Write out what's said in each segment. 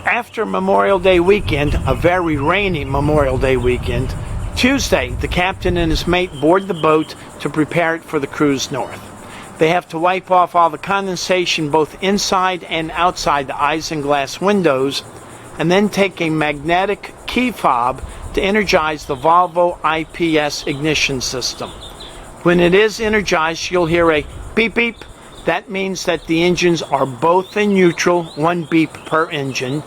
After Memorial Day weekend, a very rainy Memorial Day weekend, Tuesday, the captain and his mate board the boat to prepare it for the cruise north. They have to wipe off all the condensation both inside and outside the isinglass windows, and then take a magnetic key fob to energize the Volvo IPS ignition system. When it is energized, you'll hear a beep beep. That means that the engines are both in neutral, one beep per engine,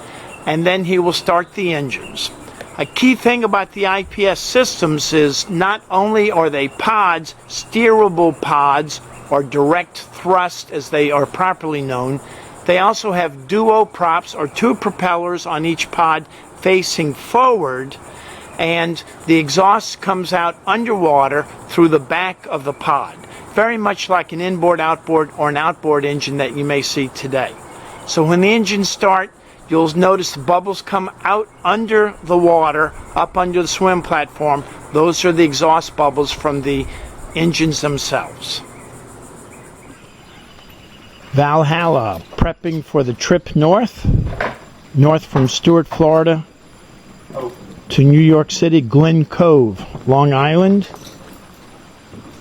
and then he will start the engines. A key thing about the IPS systems is not only are they pods, steerable pods, or direct thrust as they are properly known, they also have duo props or two propellers on each pod facing forward, and the exhaust comes out underwater through the back of the pod, very much like an inboard, outboard, or an outboard engine that you may see today. So when the engines start, you'll notice the bubbles come out under the water, up under the swim platform. Those are the exhaust bubbles from the engines themselves. Valhalla, prepping for the trip north from Stuart, Florida, to New York City, Glen Cove, Long Island.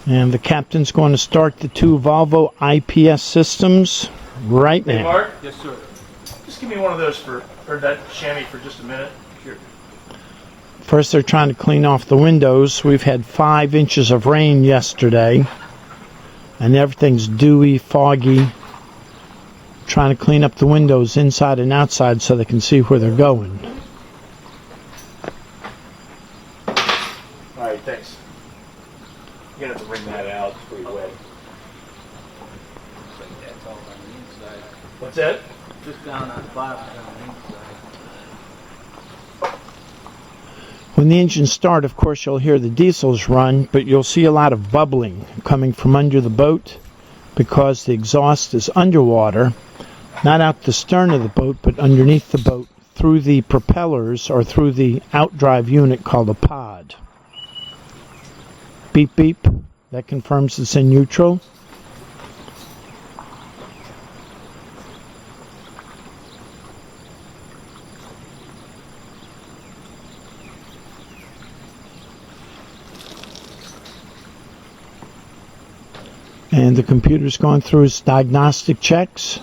And the captain's going to start the two Volvo IPS systems right now. Hey, Mark? Yes, sir. Just give me one of those for that chamois for just a minute. Sure. First, they're trying to clean off the windows. We've had 5 inches of rain yesterday, and everything's dewy, foggy. Trying to clean up the windows inside and outside so they can see where they're going. All right, thanks. You're going to have to wring that out. It's pretty wet. Looks like that's all on the inside. What's that? Just down on the bottom on the inside. When the engines start, of course, you'll hear the diesels run, but you'll see a lot of bubbling coming from under the boat because the exhaust is underwater, not out the stern of the boat, but underneath the boat through the propellers or through the outdrive unit called a pod. Beep beep, that confirms it's in neutral. And the computer's going through its diagnostic checks.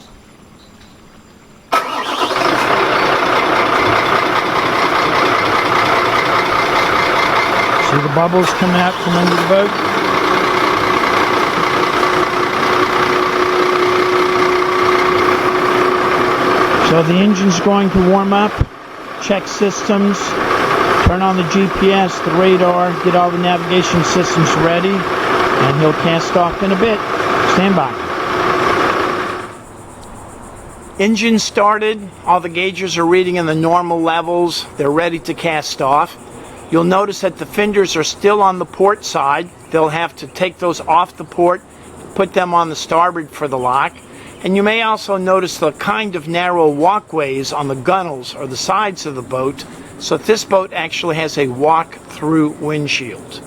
See the bubbles coming out from under the boat? So the engine's going to warm up, check systems, turn on the GPS, the radar, get all the navigation systems ready, and he'll cast off in a bit. Stand by. Engine started. All the gauges are reading in the normal levels. They're ready to cast off. You'll notice that the fenders are still on the port side. They'll have to take those off the port, put them on the starboard for the lock. And you may also notice the kind of narrow walkways on the gunnels or the sides of the boat. So this boat actually has a walk-through windshield.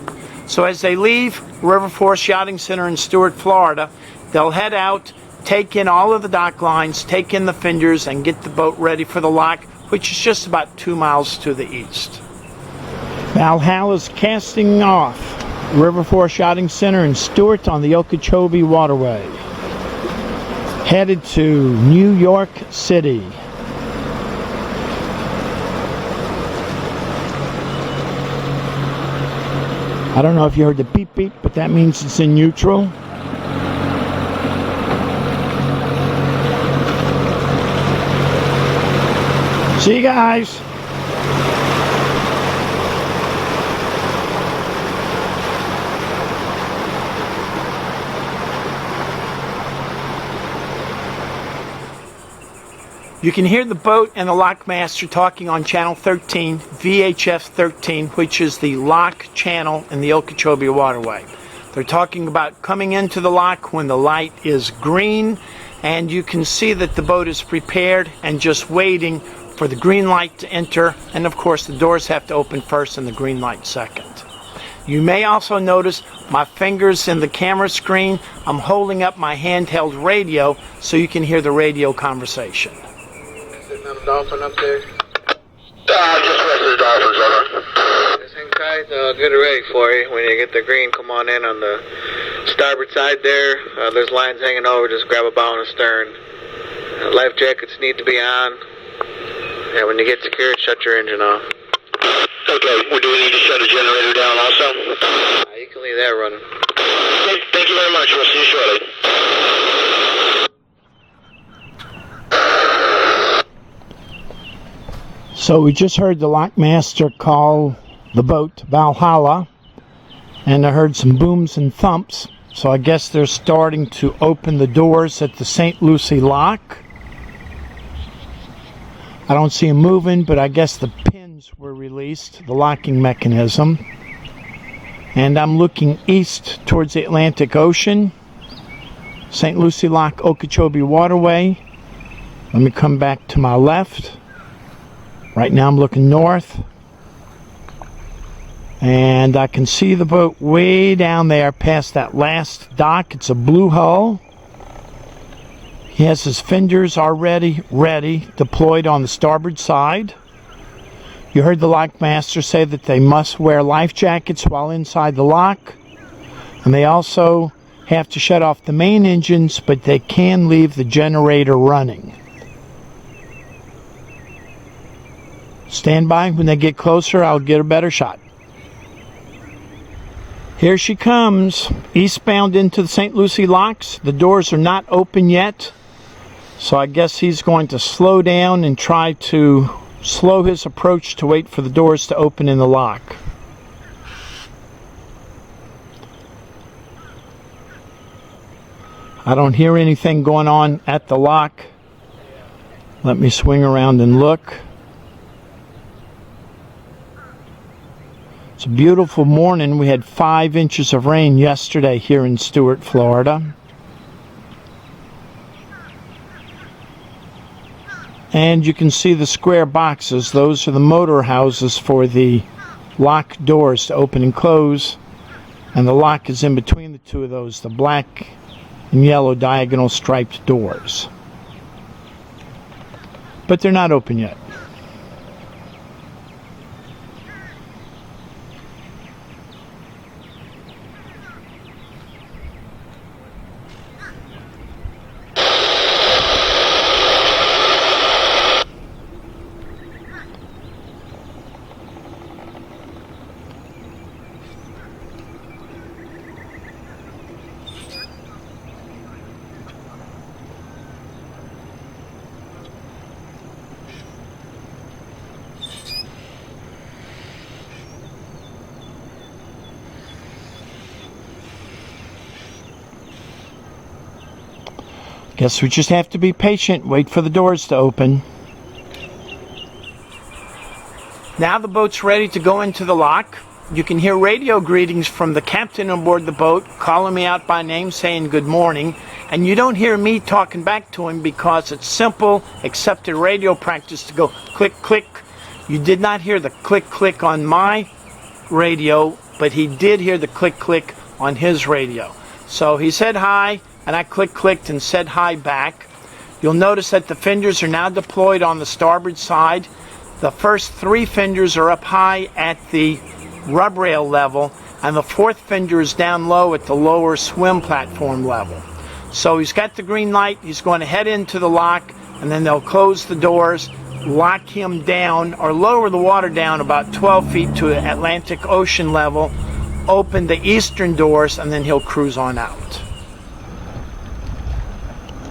So as they leave River Forest Yachting Center in Stuart, Florida, they'll head out, take in all of the dock lines, take in the fenders, and get the boat ready for the lock, which is just about 2 miles to the east. Valhalla's casting off River Forest Yachting Center in Stuart on the Okeechobee Waterway, headed to New York City. I don't know if you heard the beep beep, but that means it's in neutral. See you guys. You can hear the boat and the lockmaster talking on channel 13, VHF 13, which is the lock channel in the Okeechobee Waterway. They're talking about coming into the lock when the light is green, and you can see that the boat is prepared and just waiting for the green light to enter, and of course the doors have to open first and the green light second. You may also notice my fingers in the camera screen. I'm holding up my handheld radio so you can hear the radio conversation. Not a dolphin up there? Just west of the Dolphins, over. Just hang tight. Get it ready for you. When you get the green, come on in on the starboard side there. There's lines hanging over. Just grab a bow and a stern. Life jackets need to be on. And when you get secured, shut your engine off. Okay, do we need to shut the generator down also? You can leave that running. Okay, thank you very much. We'll see you shortly. So we just heard the lockmaster call the boat Valhalla, and I heard some booms and thumps. So I guess they're starting to open the doors at the St. Lucie lock. I don't see them moving, but I guess the pins were released, the locking mechanism. And I'm looking east towards the Atlantic Ocean. St. Lucie Lock, Okeechobee Waterway. Let me come back to my left. Right now I'm looking north. And I can see the boat way down there past that last dock. It's a blue hull. He has his fenders already ready, deployed on the starboard side. You heard the lockmaster say that they must wear life jackets while inside the lock. And they also have to shut off the main engines, but they can leave the generator running. Stand by. When they get closer, I'll get a better shot. Here she comes, eastbound into the St. Lucie locks. The doors are not open yet, so I guess he's going to slow down and try to slow his approach to wait for the doors to open in the lock. I don't hear anything going on at the lock. Let me swing around and look. It's a beautiful morning. We had 5 inches of rain yesterday here in Stuart, Florida. And you can see the square boxes. Those are the motor houses for the lock doors to open and close. And the lock is in between the two of those, the black and yellow diagonal striped doors. But they're not open yet. Guess we just have to be patient, wait for the doors to open. Now the boat's ready to go into the lock. You can hear radio greetings from the captain on board the boat, calling me out by name, saying good morning. And you don't hear me talking back to him because it's simple, accepted radio practice to go click, click. You did not hear the click, click on my radio, but he did hear the click, click on his radio. So he said hi, and I clicked and said hi back. You'll notice that the fenders are now deployed on the starboard side. The first 3 fenders are up high at the rub rail level, and the 4th fender is down low at the lower swim platform level. So he's got the green light. He's going to head into the lock, and then they'll close the doors, lock him down, or lower the water down about 12 feet to Atlantic Ocean level, open the eastern doors, and then he'll cruise on out.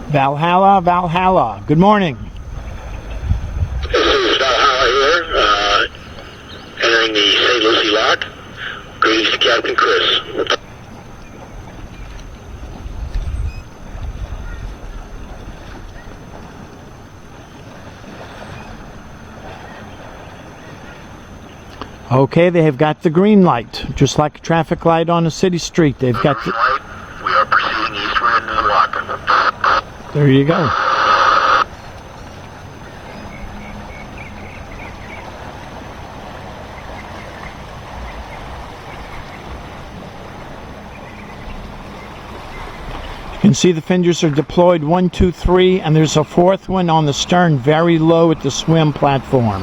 Valhalla, Valhalla. Good morning. This is Valhalla here, entering the St. Lucie lock. Greetings to Captain Chris. Okay, they have got the green light, just like a traffic light on a city street. They've got the... We are proceeding eastward into the lock. There you go. You can see the fenders are deployed 1, 2, 3, and there's a fourth one on the stern very low at the swim platform.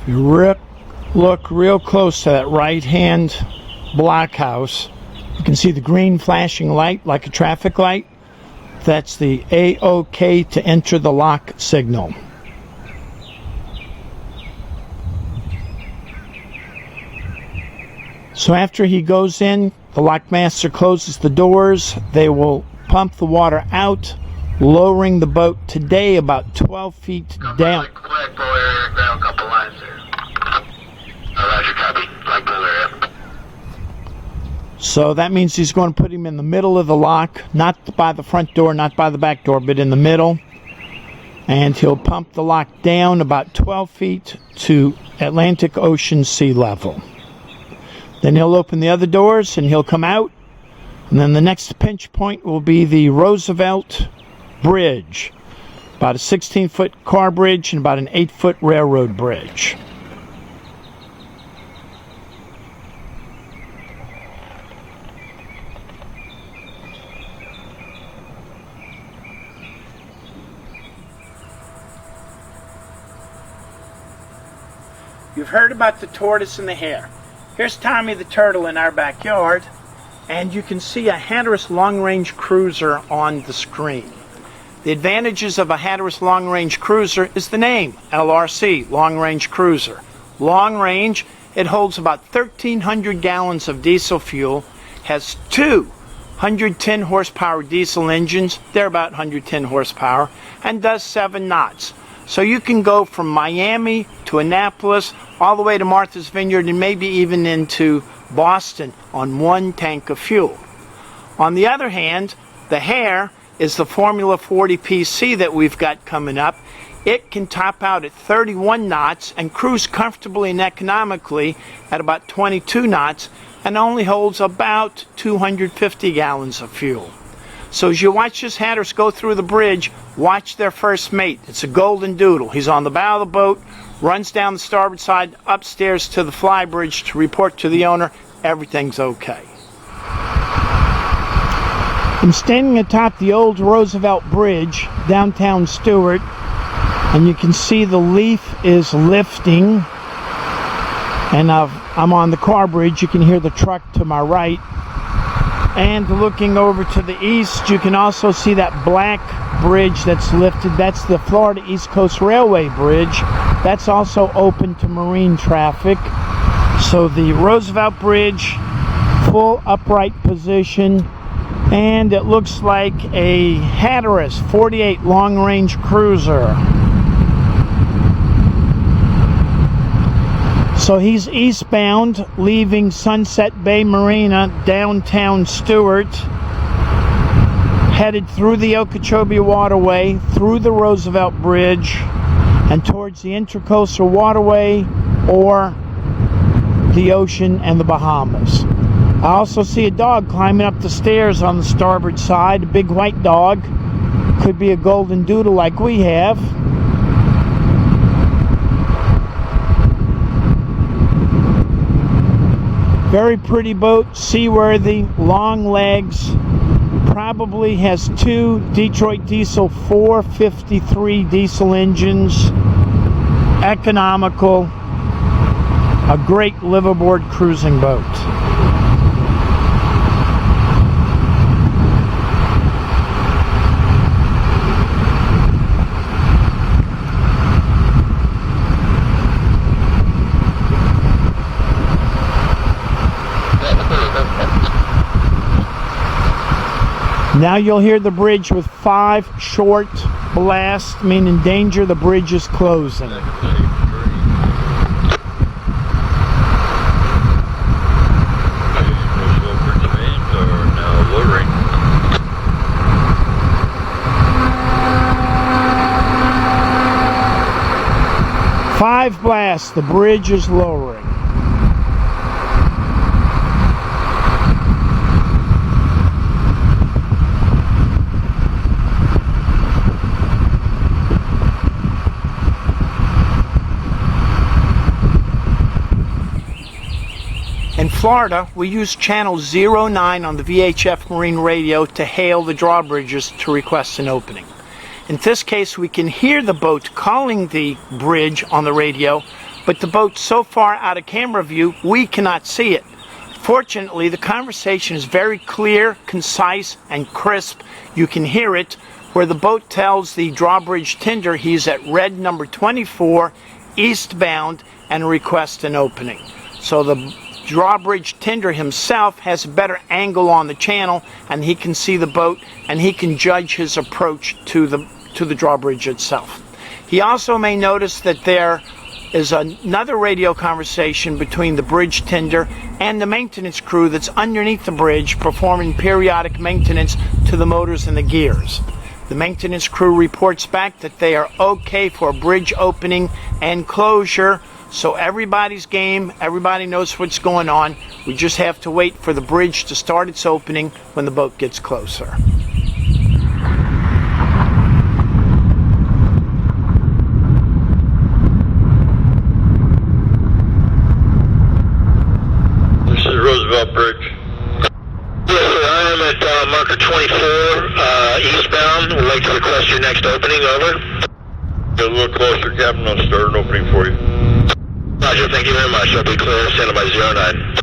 You look real close to that right-hand blockhouse. You can see the green flashing light like a traffic light. That's the A-OK to enter the lock signal. So after he goes in, the lockmaster closes the doors. They will pump the water out, lowering the boat today about 12 feet down. Grab a couple lines there. Roger, copy. Flagpole area. So that means he's going to put him in the middle of the lock, not by the front door, not by the back door, but in the middle. And he'll pump the lock down about 12 feet to Atlantic Ocean sea level. Then he'll open the other doors and he'll come out. And then the next pinch point will be the Roosevelt Bridge. About a 16-foot car bridge and about an 8-foot railroad bridge. You've heard about the tortoise and the hare. Here's Tommy the turtle in our backyard, and you can see a Hatteras long-range cruiser on the screen. The advantages of a Hatteras long-range cruiser is the name, LRC, long-range cruiser. Long-range, it holds about 1,300 gallons of diesel fuel, has two 110 horsepower diesel engines, they're about 110 horsepower, and does 7 knots. So you can go from Miami to Annapolis, all the way to Martha's Vineyard, and maybe even into Boston on one tank of fuel. On the other hand, the hare is the Formula 40 PC that we've got coming up. It can top out at 31 knots and cruise comfortably and economically at about 22 knots and only holds about 250 gallons of fuel. So as you watch this Hatteras go through the bridge, watch their first mate. It's a golden doodle. He's on the bow of the boat, runs down the starboard side, upstairs to the fly bridge to report to the owner everything's okay. I'm standing atop the old Roosevelt Bridge, downtown Stuart, and you can see the leaf is lifting. And I'm on the car bridge. You can hear the truck to my right. And looking over to the east, you can also see that black bridge that's lifted. That's the Florida East Coast Railway Bridge. That's also open to marine traffic. So the Roosevelt Bridge, full upright position, and it looks like a Hatteras 48 long-range cruiser. So he's eastbound, leaving Sunset Bay Marina, downtown Stuart, headed through the Okeechobee Waterway, through the Roosevelt Bridge, and towards the Intracoastal Waterway or the ocean and the Bahamas. I also see a dog climbing up the stairs on the starboard side, a big white dog. Could be a golden doodle like we have. Very pretty boat, seaworthy, long legs. Probably has two Detroit Diesel 453 diesel engines. Economical. A great liveaboard cruising boat. Now you'll hear the bridge with 5 short blasts, meaning danger, the bridge is closing. 5 blasts, the bridge is lowering. In Florida, we use channel 09 on the VHF Marine radio to hail the drawbridges to request an opening. In this case, we can hear the boat calling the bridge on the radio, but the boat's so far out of camera view, we cannot see it. Fortunately, the conversation is very clear, concise, and crisp. You can hear it, where the boat tells the drawbridge tender he's at red number 24, eastbound, and requests an opening. So the drawbridge tender himself has a better angle on the channel, and he can see the boat, and he can judge his approach to the drawbridge itself. He also may notice that there is another radio conversation between the bridge tender and the maintenance crew that's underneath the bridge performing periodic maintenance to the motors and the gears. The maintenance crew reports back that they are okay for bridge opening and closure. So everybody's game, everybody knows what's going on. We just have to wait for the bridge to start its opening when the boat gets closer. This is Roosevelt Bridge. Yes, sir, I am at marker 24, eastbound. Would like to request your next opening, over. Get a little closer, Captain. I'll start an opening for you. Roger, thank you very much. I'll be clear, standing by 09.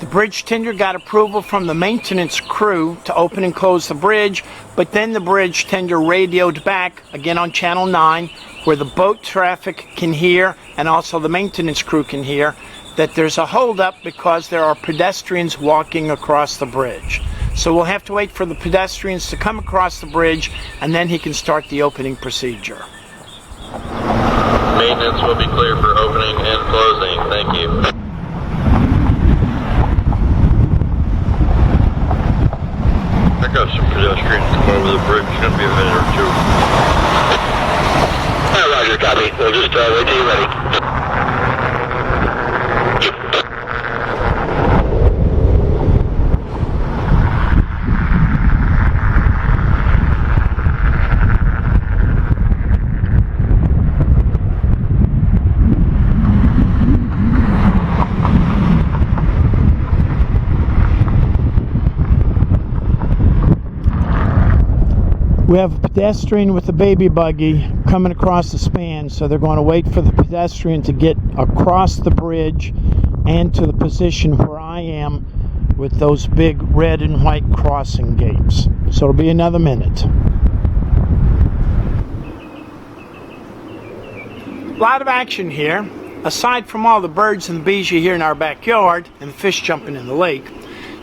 The bridge tender got approval from the maintenance crew to open and close the bridge, but then the bridge tender radioed back, again on channel 9, where the boat traffic can hear and also the maintenance crew can hear, that there's a holdup because there are pedestrians walking across the bridge. So we'll have to wait for the pedestrians to come across the bridge, and then he can start the opening procedure. Maintenance will be clear for opening and closing. Thank you. I got some pedestrians come over the bridge. It's going to be a minute or two. Roger, copy. We'll just wait till you're ready. We have a pedestrian with a baby buggy coming across the span, so they're going to wait for the pedestrian to get across the bridge and to the position where I am with those big red and white crossing gates. So it'll be another minute. A lot of action here. Aside from all the birds and the bees you hear in our backyard and the fish jumping in the lake,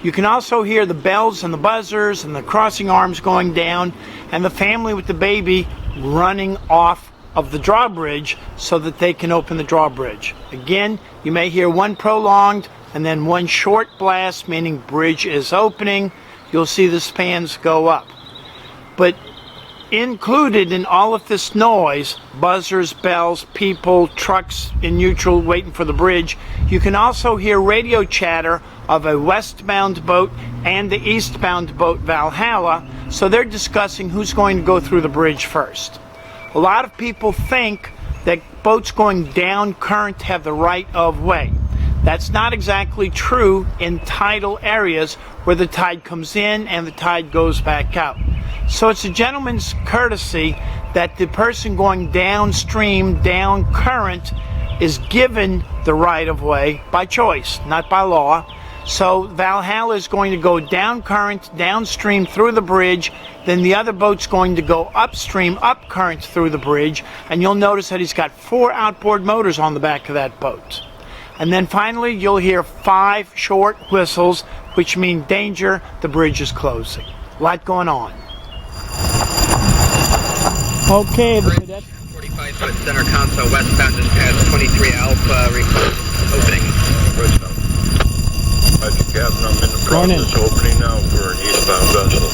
you can also hear the bells and the buzzers and the crossing arms going down and the family with the baby running off of the drawbridge so that they can open the drawbridge. Again, you may hear one prolonged and then one short blast, meaning bridge is opening. You'll see the spans go up. But included in all of this noise, buzzers, bells, people, trucks in neutral waiting for the bridge, you can also hear radio chatter of a westbound boat and the eastbound boat Valhalla, so they're discussing who's going to go through the bridge first. A lot of people think that boats going down current have the right of way. That's not exactly true in tidal areas where the tide comes in and the tide goes back out. So it's a gentleman's courtesy that the person going downstream, down current, is given the right of way by choice, not by law. So Valhalla is going to go down current, downstream through the bridge, then the other boat's going to go upstream, up current through the bridge, and you'll notice that he's got 4 outboard motors on the back of that boat. And then finally you'll hear 5 short whistles, which mean danger, the bridge is closing. A lot going on. Okay, the 25-foot center console westbound just past 23 Alpha, opening Roosevelt. Roger, Captain. I'm in the process of opening now for an eastbound vessel.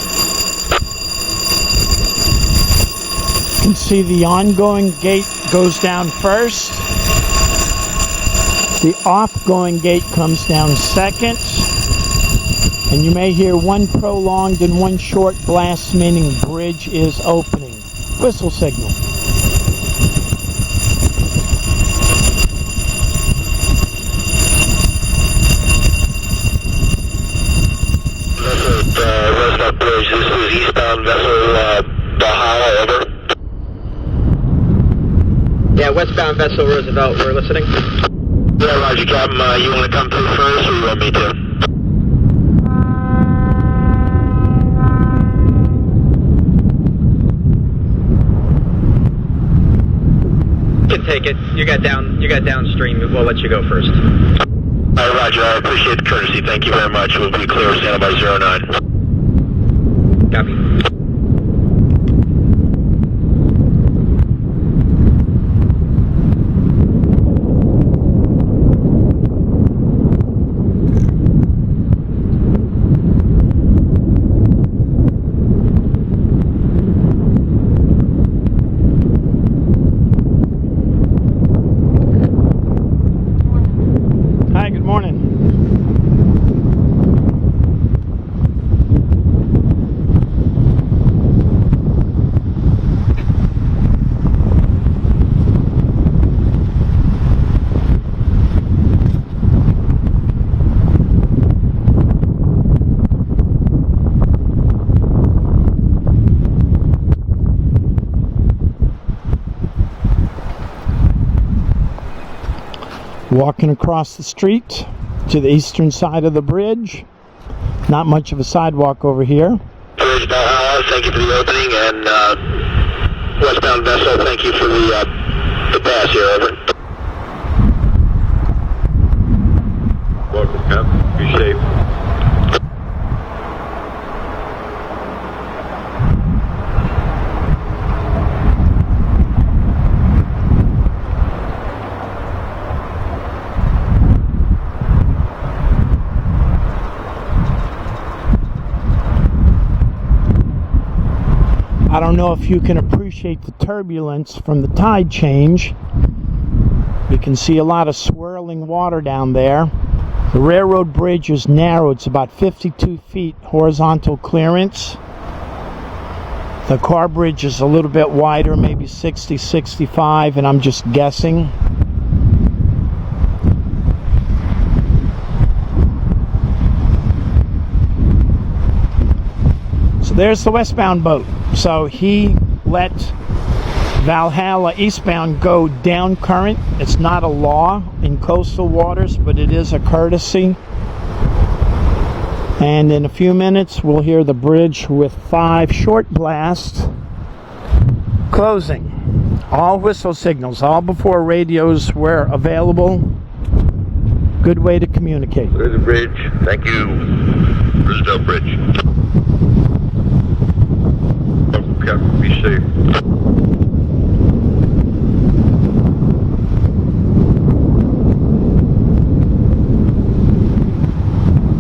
You can see the ongoing gate goes down first. The off-going gate comes down second. And you may hear one prolonged and one short blast, meaning bridge is opening. Whistle signal. Roosevelt Bridge. This is eastbound vessel Valhalla, over. Yeah, westbound vessel Roosevelt, we're listening. Yeah, Roger, Captain. You want to come through first, or you want me to? You can take it. You got downstream. We'll let you go first. All right, Roger. I appreciate the courtesy. Thank you very much. We'll be clear. Stand by 09. Copy. Hi, good morning. Walking across the street to the eastern side of the bridge. Not much of a sidewalk over here. Bridge Valhalla, thank you for the opening, and westbound vessel, thank you for the pass here, over. Welcome, Captain. Be safe. I don't know if you can appreciate the turbulence from the tide change. You can see a lot of swirling water down there. The railroad bridge is narrow. It's about 52 feet horizontal clearance. The car bridge is a little bit wider, maybe 60, 65, and I'm just guessing. So there's the westbound boat. So he let Valhalla eastbound go down current. It's not a law in coastal waters, but it is a courtesy. And in a few minutes, we'll hear the bridge with 5 short blasts closing. All whistle signals, all before radios were available. Good way to communicate. There's the bridge. Thank you. Roosevelt Bridge. Captain, be safe.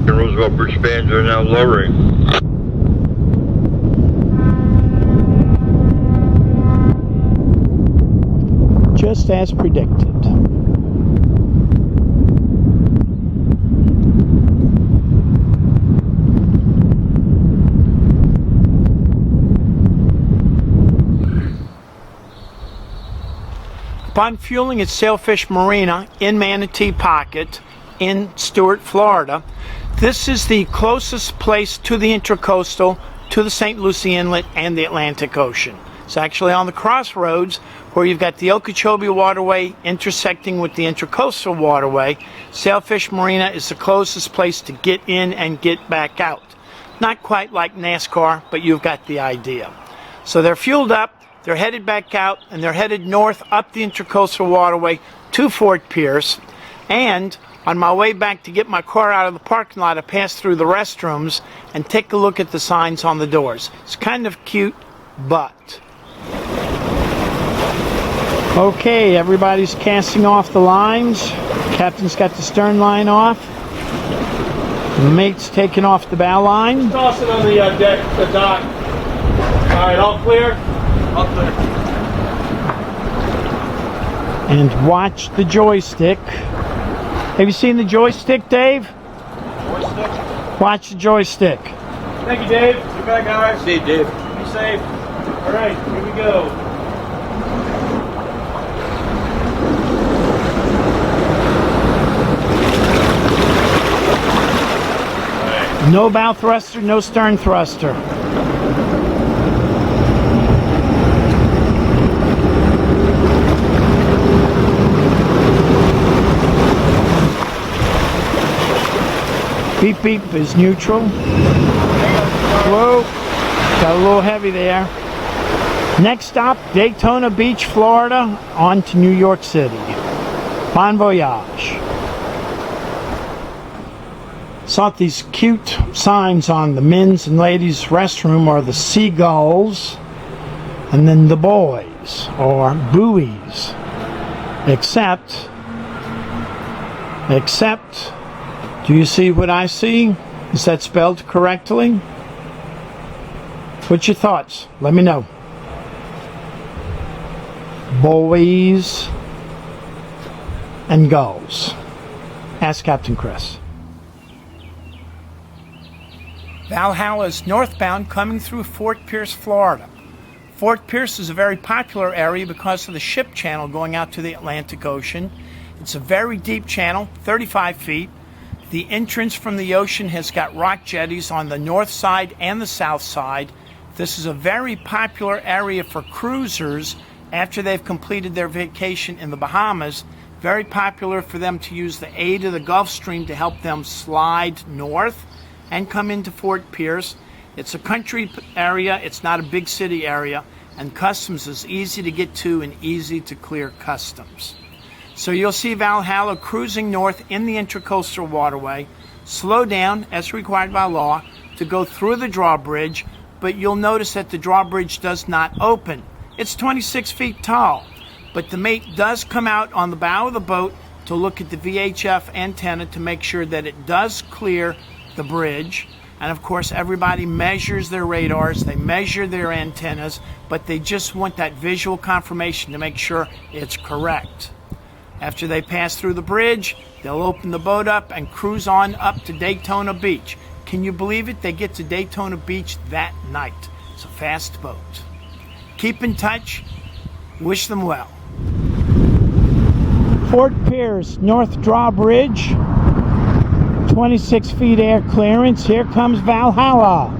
The Roosevelt Bridge spans are now lowering. Just as predicted. Upon fueling at Sailfish Marina in Manatee Pocket in Stuart, Florida, this is the closest place to the Intracoastal, to the St. Lucie Inlet and the Atlantic Ocean. It's actually on the crossroads where you've got the Okeechobee Waterway intersecting with the Intracoastal Waterway. Sailfish Marina is the closest place to get in and get back out. Not quite like NASCAR, but you've got the idea. So they're fueled up. They're headed back out, and they're headed north up the Intracoastal Waterway to Fort Pierce. And on my way back to get my car out of the parking lot, I passed through the restrooms and take a look at the signs on the doors. It's kind of cute, but Okay, everybody's casting off the lines. Captain's got the stern line off. The mate's taking off the bow line. Toss it on the deck, the dock. All right, all clear? All clear. And watch the joystick. Have you seen the joystick, Dave? Joystick? Watch the joystick. Thank you, Dave. See you back, guys. See you, Dave. Be safe. All right, here we go. No bow thruster, no stern thruster. Beep beep is neutral. Whoa, got a little heavy there. Next stop, Daytona Beach, Florida, on to New York City. Bon voyage. Saw these cute signs on the men's and ladies' restroom are the seagulls, and then the boys or buoys. Except, do you see what I see? Is that spelled correctly? What's your thoughts? Let me know. Boys and gulls. Ask Captain Chris. Valhalla is northbound coming through Fort Pierce, Florida. Fort Pierce is a very popular area because of the ship channel going out to the Atlantic Ocean. It's a very deep channel, 35 feet. The entrance from the ocean has got rock jetties on the north side and the south side. This is a very popular area for cruisers after they've completed their vacation in the Bahamas. Very popular for them to use the aid of the Gulf Stream to help them slide north and come into Fort Pierce. It's a country area, it's not a big city area, and customs is easy to get to and easy to clear customs. So you'll see Valhalla cruising north in the Intracoastal Waterway, slow down as required by law to go through the drawbridge, but you'll notice that the drawbridge does not open. It's 26 feet tall, but the mate does come out on the bow of the boat to look at the VHF antenna to make sure that it does clear the bridge. And of course everybody measures their radars, they measure their antennas, but they just want that visual confirmation to make sure it's correct. After they pass through the bridge, they'll open the boat up and cruise on up to Daytona Beach. Can you believe it? They get to Daytona Beach that night. It's a fast boat. Keep in touch. Wish them well. Fort Pierce, North Drawbridge. 26 feet air clearance. Here comes Valhalla.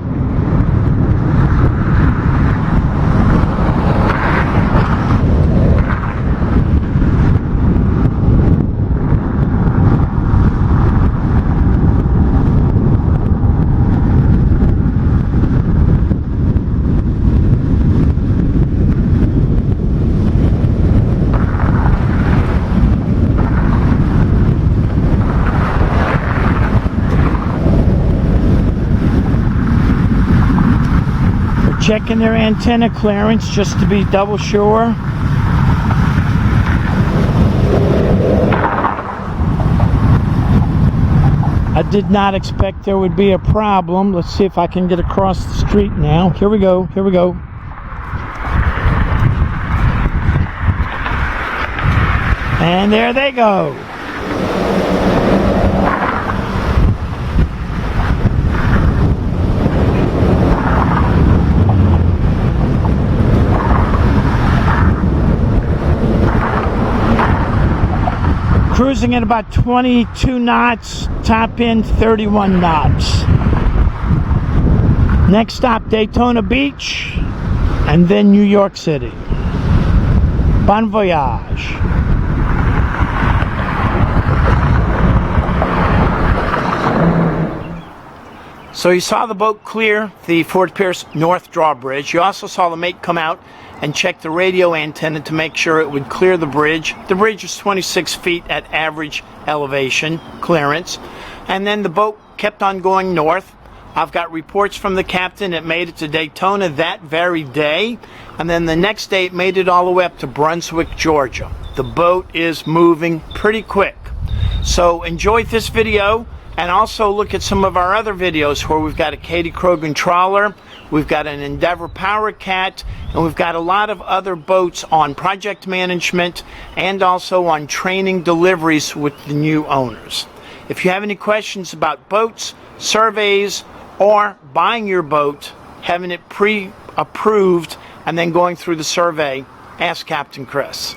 Checking their antenna clearance just to be double sure. I did not expect there would be a problem. Let's see if I can get across the street now. Here we go, here we go. And there they go. Cruising at about 22 knots, top end 31 knots. Next stop, Daytona Beach, and then New York City. Bon voyage. So you saw the boat clear the Fort Pierce North Drawbridge. You also saw the mate come out and check the radio antenna to make sure it would clear the bridge. The bridge is 26 feet at average elevation clearance. And then the boat kept on going north I've got reports from the captain. It made it to Daytona that very day, and then the next day it made it all the way up to Brunswick, Georgia. The boat is moving pretty quick. So enjoy this video, and also look at some of our other videos where we've got a Katie Krogan trawler, we've got an Endeavor Power Cat, and we've got a lot of other boats on project management and also on training deliveries with the new owners. If you have any questions about boats, surveys, or buying your boat, having it pre-approved, and then going through the survey, ask Captain Chris.